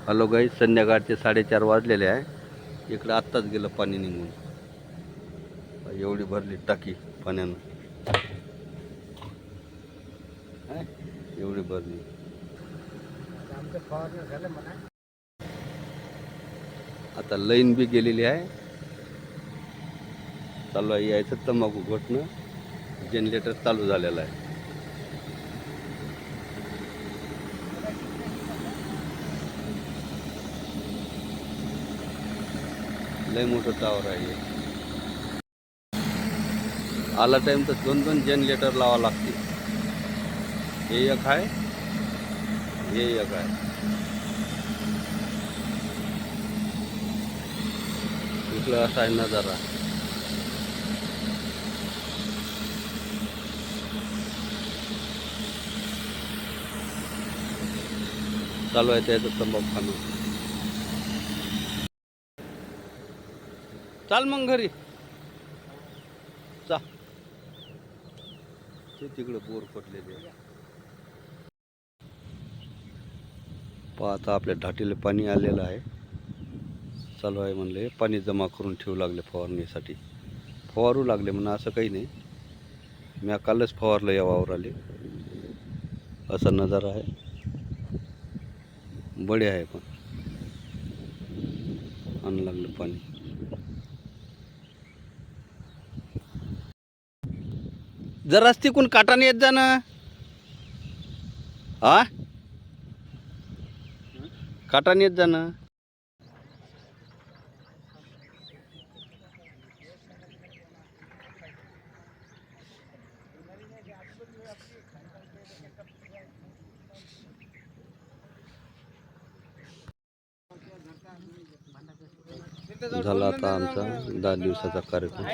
Hello guys, संध्याकाळचे 4:30 वाजलेले आहे. इकडं आत्ताच गेलं पाणी निघून. एवढी भरली टाकी पाण्यानं, एवढी भरली. आता लाईन बी गेलेली आहे. चालू आहे यायचं तंबाखू घोटणं. जनरेटर चालू झालेलं आहे. लय मोठं टावर आहे. आला टाइम तर 2-2 जनरेटर लावा लागते. हे एक आहे, हे एक आहे. इकडं असा आहे नजारा. चालू आहे त्याचं तंबाखू खाणं. चाल मग घरी चा. ते तिकडं बोर पडलेले आहे. आता आपल्या ढाटीला पाणी आलेलं आहे. चालू आहे म्हणले पाणी जमा करून ठेवू लागले फवारणीसाठी. फवारू लागले म्हणून असं काही नाही. मी कालच फवारलं या वावराले. असा नजारा आहे. बडे आहे पण आणू लागलं पाणी. जरा तिकून काटाने येत जा ना. हा, काटाने येत जा ना. झाला आता आमचा 10 दिवसाचा कार्यक्रम.